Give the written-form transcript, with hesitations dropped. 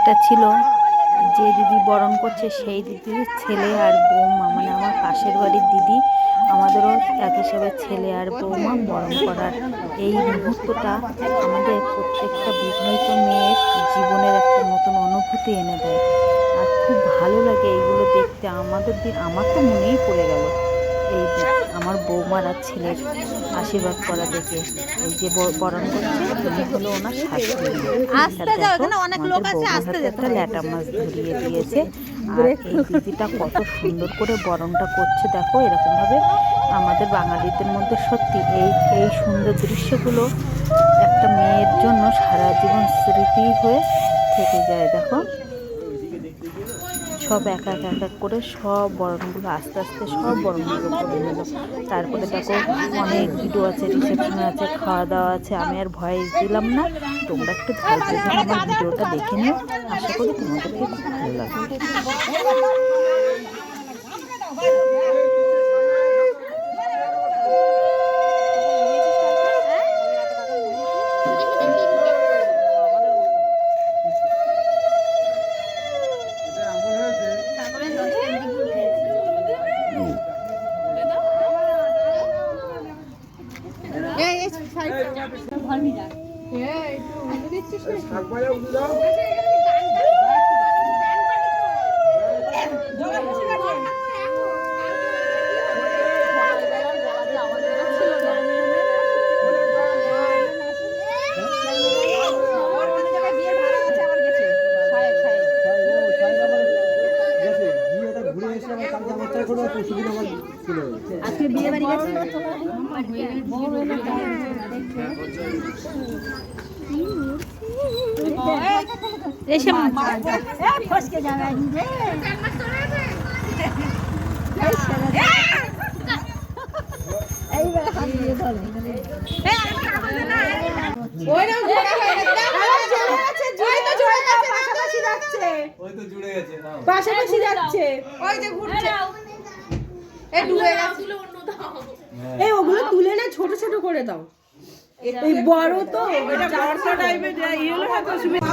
এটা ছিল যে দিদি বরণ করছে সেই দিদির ছেলে আর বৌমা, মানে আমার পাশের বাড়ির দিদি, আমাদেরও এক হিসেবে ছেলে আর বৌমা বরণ করার এই মুহূর্তটা আমাদের প্রত্যেকটা বিবাহিত মেয়ের জীবনের একটা নতুন অনুভূতি এনে দেয়। আর খুব ভালো লাগে এইগুলো দেখতে। আমার তো মনেই পড়ে গেল এই আমার বৌমার আর ছেলের আশীর্বাদ করা দেখে। এই যে বরণ করছে উনি হলো ওনার শাশুড়ি। আমাদের বৌমার হাতে একটা ল্যাটা মাছ ধরিয়ে দিয়েছে। আর এই দিদিটা কত সুন্দর করে বরণটা করছে দেখো। এরকমভাবে আমাদের বাঙালিদের মধ্যে সত্যি এই সুন্দর দৃশ্যগুলো একটা মেয়ের জন্য সারা জীবন স্মৃতি হয়ে থেকে যায়। দেখো সব এক এক এক এক করে সব বরণগুলো আস্তে আস্তে সব বরণগুলো করে নিল। তারপরে দেখো অনেক ভিডিও আছে, রিসেপশন আছে, খাওয়া দাওয়া আছে। আমি আর ভয়েস দিলাম না, তোমরা একটু ধৈর্য ধরে আমার ভিডিওটা দেখে নিও। আশা করি তোমাদেরকে খুব ভালো লাগবে। আজকে বিয়ে বাড়ি গেছে এসে ফসকে যাবে এইবার হাত দিয়ে ধরে পাশাপাশি যাচ্ছে, ওই যে ঘুরছে, এই ওগুলো তুলে না ছোট ছোট করে দাও। এই বড় তো এটা বড় টাইপের ইয়েলো হয়তো সুবিধা।